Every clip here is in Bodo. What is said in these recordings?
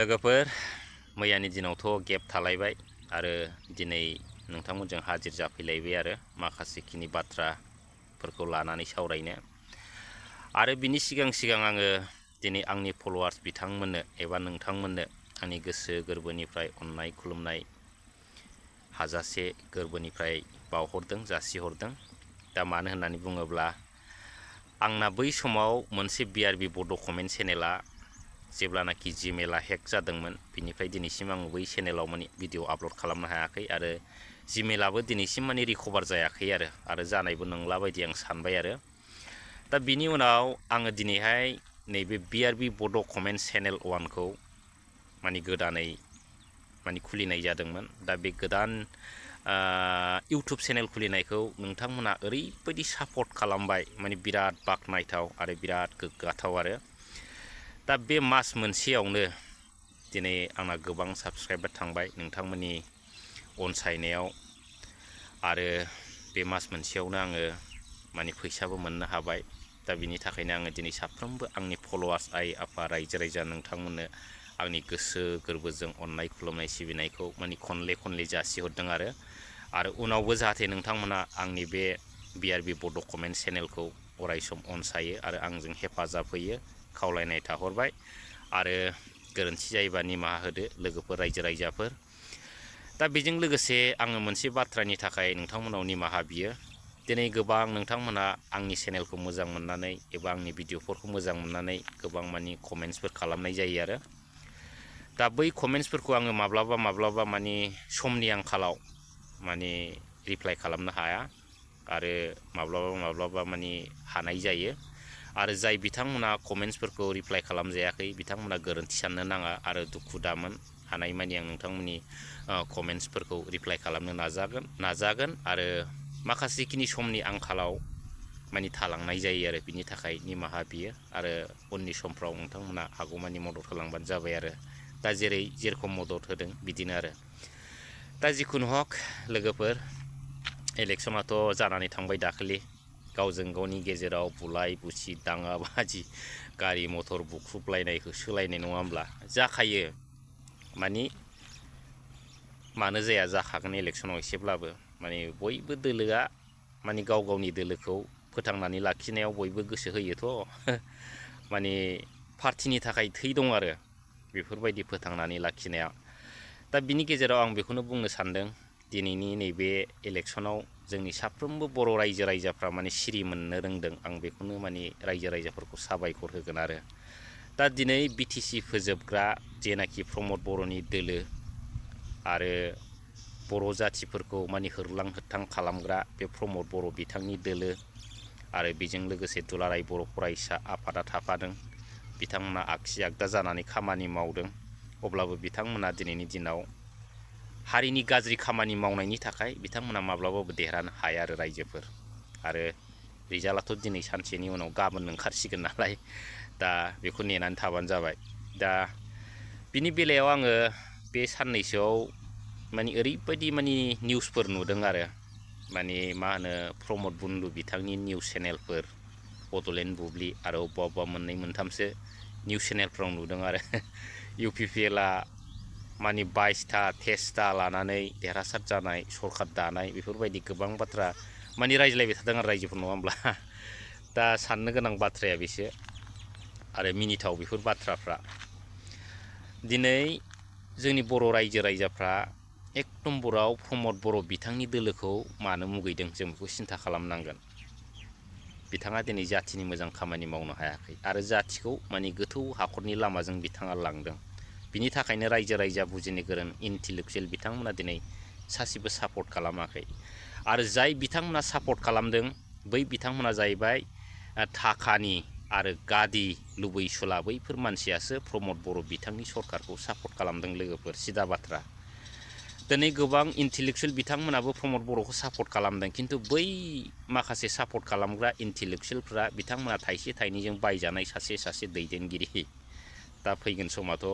लोगोफोर मैयानि दिनावथ' गेप थालायबाय आरो दिनै नोंथांमोनजों हाजिर जाफैलायबाय आरो माखासेखिनि बाथ्राफोरखौ लानानै सावरायनो आरो बिनि सिगां आङो दिनै आंनि फलोवार्स बिथांमोननो एबा नोंथांमोननो आंनि गोसो गोरबोनिफ्राय अननाय खुलुमनाय हाजासे गोरबोनिफ्राय बावहरदों जासिहरदों। दा मानो होननानै बुङोब्ला आंना बै समाव मोनसे BRB बड' कमेन्ट चेनेला जेब्लानाखि जिमेला हेक जादोंमोन बिनिफ्राय दिनैसिम आं बै चेनेलाव माने भिडिअ आपल'ड खालामनो हायाखै आरो जिमेलाबो दिनैसिम माने रिकभार जायाखै आरो जानायबो नंला बायदि आं सानबाय आरो दा बिनि उनाव आङो दिनैहाय नैबे BRB बड' कमेन्ट चेनेल 1खौ माने गोदानै माने खुलिनाय जादोंमोन। दा बे गोदान इउटुब चेनेल खुलिनायखौ नोंथांमोना ओरैबायदि सापर्ट खालामबाय माने बिराद बाख्नायथाव आरो बिराद गोग्गाथाव आरो दा बे मास मोनसेयावनो दिनै आंना गोबां साबस्क्राइबार थांबाय नोंथांमोननि अनसायनायाव आरो बे मास मोनसेयावनो आङो माने फैसाबो मोननो हाबाय। दा बिनि थाखायनो आङो दिनै साफ्रोमबो आंनि फलोवार्स आइ आफा रायजो राजा नोंथांमोननो आंनि गोसो गोरबोजों अननाय खुलुमनाय सिबिनायखौ माने खनले जासिहरदों आरो उनावबो जाहाथे नोंथांमोना आंनि बे BRB बड' कमेन्ट चेनेलखौ अरायसम अनसायो आरो आंजों हेफाजाब होयो खावलायनाय थाहरबाय आरो गोरोन्थि जायोबा निमाहा होदो लोगोफोर रायजो राजाफोर। दा बेजों लोगोसे आङो मोनसे बाथ्रानि थाखाय नोंथांमोनाव निमाहा बियो। दिनै गोबां नोंथांमोना आंनि चेनेलखौ मोजां मोननानै एबा आंनि भिडिअफोरखौ मोजां मोननानै गोबां माने कमेन्ट्सफोर खालामनाय जायो आरो दा बै कमेन्ट्सफोरखौ आङो माब्लाबा माने समनि आंखालाव माने रिप्लाइ खालामनो हाया आरो माब्लाबा माने हानाय जायो आरो जाय बिथांमोना कमेन्ट्सफोरखौ रिप्लाइ खालामजायाखै बिथांमोना गोरोन्थि साननो नाङा आरो दुखु दामोन। हानायमानि आं नोंथांमोननि कमेन्ट्सफोरखौ रिप्लाइ खालामनो नाजागोन आरो माखासेखिनि समनि आंखालाव माने थालांनाय जायो आरो बिनि थाखाय निमाहा बियो आरो उननि समफ्राव नोंथांमोना हागौमानि मदद होलांबानो जाबाय आरो दा जेरखम मदद होदों बिदिनो आरो दा जिखुनु हक लोगोफोर इलेक्सनाथ' जानानै थांबाय दाखालि गावजों गावनि गेजेराव बुलाय बुसि दाङा बाजि गारि मथर बुख्रुबलायनाय होसोलायनाय नङा होमब्ला जाखायो माने मानो जाया जाखागोन इलेक्सनाव एसेब्लाबो माने बयबो दोलोआ माने गाव गावनि दोलोखौ फोथांनानै लाखिनायाव बयबो गोसो होयोथ' माने पार्टिनि थाखाय थै दं आरो बेफोरबायदि फोथांनानै लाखिनाया। दा बिनि गेजेराव आं बेखौनो बुंनो सानदों दिनैनि नैबे इलेक्सनाव जोंनि साफ्रोमबो बर' रायजो राजाफ्रा माने सिरि मोननो रोंदों आं बेखौनो माने रायजो राजाफोरखौ साबायखर होगोन आरो दा दिनै BTC फोजोबग्रा जेनाखि प्रमद बर'नि दोलो आरो बर' जाथिफोरखौ माने होरलां होथां खालामग्रा बे प्रमद बर' बिथांनि दोलो आरो बेजों लोगोसे दुलाराय बर' फरायसा आफादा थाफादों। बिथांमोना आगसि आगदा जानानै खामानि मावदों अब्लाबो बिथांमोना दिनैनि दिनाव हारिनि गाज्रि खामानि मावनायनि थाखाय बिथांमोना माब्लाबाबो देरहानो हाया आरो रायजोफोर आरो रिजाल्टआथ' दिनै सानसेनि उनाव गाबोन ओंखारसिगोन नालाय दा बेखौ नेनानै थाबानो जाबाय। दा बिनि बेलायाव आङो बे साननैसोआव माने ओरैबायदि माने निउसफोर नुदों आरो माने मा होनो प्रमद बुनलु बिथांनि निउस चेनेलफोर बड'लेण्ड बुब्लि आरो अबेबा मोननै मोनथामसो निउस चेनेलफ्राव नुदों आरो UPPLआ माने 22टा 23टा लानानै देरहासार जानाय सरखार दानाय बेफोरबायदि गोबां बाथ्रा माने रायज्लायबाय थादों आरो रायजोफोर नङा होमब्ला दा साननो गोनां बाथ्राया बेसो आरो मिनिथाव बेफोर बाथ्राफ्रा दिनै जोंनि बर' रायजो राजाफ्रा एक नम्बराव प्रमद बर' बिथांनि दोलोखौ मानो मुगैदों जों बेखौ सिन्था खालामनांगोन। बिथाङा दिनै जाथिनि मोजां खामानि मावनो हायाखै आरो जाथिखौ माने गोथौ हाखरनि लामाजों बिथाङा लांदों। बिनि थाखायनो रायजो राजा बुजिनो गोरों इन्टेलेक्सुवेल बिथांमोना दिनै सासेबो सापर्ट खालामाखै आरो जाय बिथांमोना सापर्ट खालामदों बै बिथांमोना जाहैबाय थाखानि आरो गादि लुबैसुला बैफोर मानसियासो प्रमद बर' बिथांनि सरकारखौ सापर्ट खालामदों लोगोफोर सिदा बाथ्रा। दिनै गोबां इन्टेलेक्सुवेल बिथांमोनाबो प्रमद बर'खौ सापर्ट खालामदों खिन्थु बै माखासे सापर्ट खालामग्रा इन्टेलेक्सुवेलफ्रा बिथांमोना थाइसे थाइनैजों बायजानाय सासे दैदेनगिरि दा फैगोन समाथ'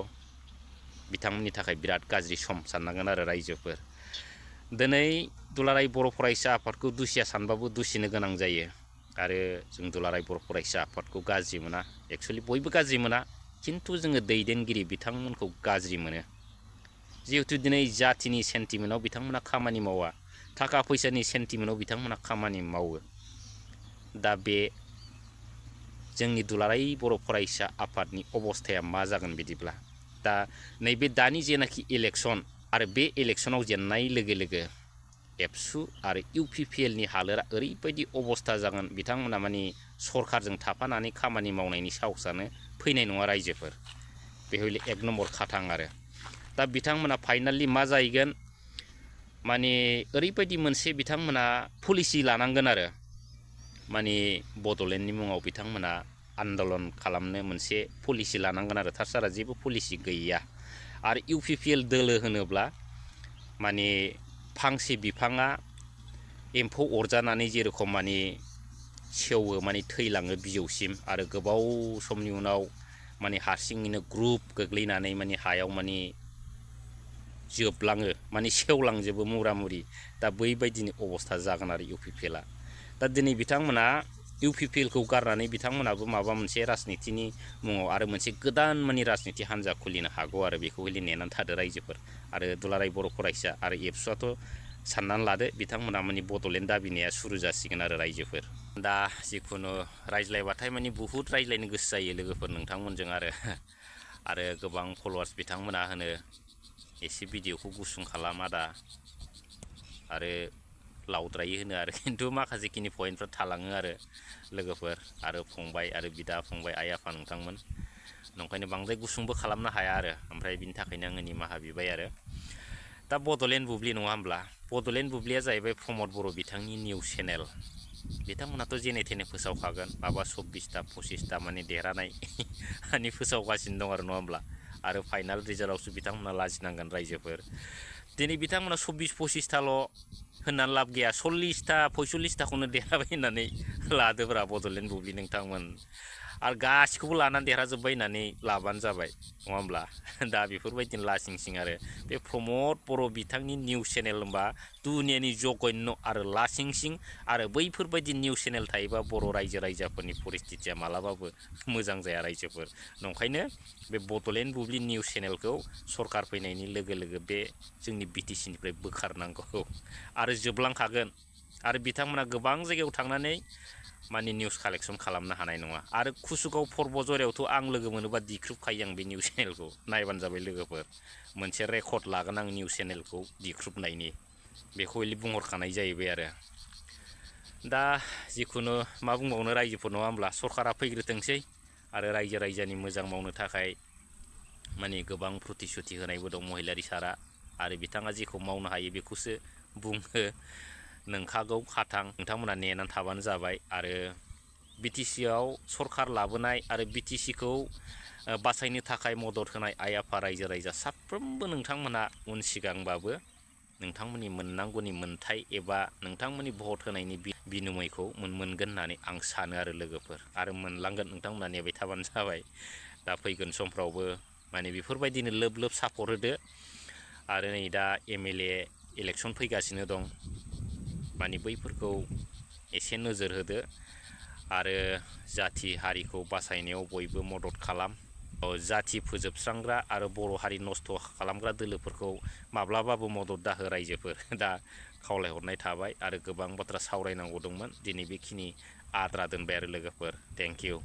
बिथांमोननि थाखाय बिराद गाज्रि सम साननांगोन आरो रायजोफोर। दिनै दुलाराय बर' फरायसा आफादखौ दुसिया सानबाबो दुसिनो गोनां जायो आरो जों दुलाराय बर' फरायसा आफादखौ गाज्रि मोना एक्सुवेलि बयबो गाज्रि मोना खिन्थु जोङो दैदेनगिरि बिथांमोनखौ गाज्रि मोनो। जिहेतु दिनै जाथिनि सेन्टिमेन्टआव बिथांमोना खामानि मावा, थाखा फैसानि सेन्टिमेन्टआव बिथांमोना खामानि मावो। दा बे जोंनि दुलाराय बर' फरायसा आफादनि अबस्थाया मा जागोन बिदिब्ला? दा नैबे दानि जेनाखि इलेक्सन आरो बे इलेक्सनाव जेननाय लोगो लोगो एबसु आरो UPPLनि हालोदा ओरैबायदि अबस्था जागोन, बिथांमोना माने सरखारजों थाफानानै खामानि मावनायनि साहसानो फैनाय नङा रायजोफोर। बे हयले एक नम्बर खाथां आरो। दा बिथांमोना फाइनालि मा जाहैगोन, माने ओरैबायदि मोनसे बिथांमोना पलिसि लानांगोन आरो, माने बड'लेण्डनि मुङाव बिथांमोना आन्दलन खालामनो मोनसे पलिसि लानांगोन आरो। थारसारा जेबो पलिसि गैया। आरो UPPL दोलो होनोब्ला माने फांसे बिफाङा एम्फौ अरजानानै जेरखम माने सेवो, माने थैलाङो बिजौसिम, आरो गोबाव समनि उनाव माने हारसिङैनो ग्रुप गोग्लैनानै माने हायाव माने जोबलाङो, माने सेवलांजोबो मुरा मुरि। दा बैबायदिनि अबस्था जागोन आरो UPPLआ। दा दिनै बिथांमोना UPPLखौ गारनानै बिथांमोनाबो माबा मोनसे राजनितिनि मुङाव आरो मोनसे गोदान माने राजनिति हान्जा खुलिनो हागौ आरो। बेखौ हले नेनानै थादो रायजोफोर आरो दुलाराय बर' फरायसा आरो एबसुआथ' साननानै लादो, बिथांमोना माने बड'लेण्ड दाबिनाया सुरु जासिगोन आरो रायजोफोर। दा जिखुनु रायज्लायबाथाय माने बुहुद रायज्लायनो गोसो जायो लोगोफोर नोंथांमोनजों आरो गोबां फल'वार्स बिथांमोना होनो एसे भिडिअ'खौ गुसुं खालाम आदा, आरो लावद्रायै होनो आरो, खिन्थु माखासेखिनि पइन्टफ्रा थालाङो आरो लोगोफोर आरो फंबाय आरो बिदा फंबाय आइ आफा नोंथांमोन। नंखायनो बांद्राय गुसुंबो खालामनो हाया आरो, ओमफ्राय बिनि थाखायनो आङो निमाहा बिबाय आरो। दा बड'लेण्ड बुब्लि नङा होमब्ला? बड'लेण्ड बुब्लिया जाहैबाय प्रमद बर' बिथांनि निउस चेनेल। बिथांमोनाथ' जेने थेने फोसावखागोन, माबा 24टा 25टा माने देरहानाय माने फोसावगासिनो दं आरो, नङा होमब्ला? आरो फाइनाल रिजाल्टआवसो बिथांमोना लाजिनांगोन रायजोफोर। दिनै बिथांमोना 24-25टाल' होननानै लाब गैया, 40टा 45टाखौनो देरहाबाय होननानै लादोब्रा बड'लेण्ड बुब्लि नोंथांमोन। आरो गासिखौबो लानानै देरहाजोब्बाय होननानै लाबानो जाबाय, नङा होमब्ला? दा बेफोरबायदिनो लासिं सिं आरो बे प्रमद बर' बिथांनि निउस चेनेल होनबा दुनियानि जगन्य आरो लासिं सिं। आरो बैफोरबायदि निउस चेनेल थायोबा बर' रायजो राजाफोरनि परिस्थितिया मालाबाबो मोजां जाया रायजोफोर। नंखायनो बे बड'लेण्ड बुब्लि निउस चेनेलखौ सरखार फैनायनि लोगो लोगो बे जोंनि BTC-निफ्राय बोखारनांगौ आरो जोबलांखागोन। आरो बिथांमोना गोबां जायगायाव थांनानै माने निउस कालेक्सन खालामनो हानाय नङा। आरो कुसुगाव पर्बजरायावथ' आं लोगो मोनोबा दिख्रुबखायो आं बे निउस चेनेलखौ। नायबानो जाबाय लोगोफोर, मोनसे रेकर्ड लागोन आं निउस चेनेलखौ दिख्रुबनायनि, बेखौ हले बुंहरखानाय जाहैबाय आरो। दा जिखुनु मा बुंबावनो रायजोफोर, नङा होमब्ला? सरकारा फैग्रोथोंसै आरो रायजो राजानि मोजां मावनो थाखाय माने गोबां प्रतिश्रुति होनायबो दं महिलारि सारा, आरो बिथाङा जेखौ मावनो हायो बेखौसो बुङो। नोंखागौ खाथां, नोंथांमोना नेनानै थाबानो जाबाय। आरो BTC-आव सरखार लाबोनाय आरो BTC-खौ बासायनो थाखाय मदद होनाय आइ आफा रायजो राजा साफ्रोमबो नोंथांमोना उन सिगांबाबो नोंथांमोननि मोननांगौनि मोन्थाय एबा नोंथांमोननि भट होनायनि बिनिमयखौ मोनगोन होननानै आं सानो आरो लोगोफोर, आरो मोनलांगोन। नोंथांमोना नेबाय थाबानो जाबाय। दा फैगोन समफ्रावबो माने बेफोरबायदिनो लोब लोब सापर्ट होदो। आरो नै दा MLA इलेक्सन फैगासिनो दं, माने बैफोरखौ एसे नोजोर होदो आरो जाथि हारिखौ बासायनायाव बयबो मदद खालाम। जाथि फोजोबस्रांग्रा आरो बर' हारि नस्थ' खालामग्रा दोलोफोरखौ माब्लाबाबो मदद दाहो रायजोफोर। दा खावलायहरनाय थाबाय, आरो गोबां बाथ्रा सावरायनांगौ दंमोन, दिनै बेखिनि आद्रा दोनबाय आरो लोगोफोर। Thank you.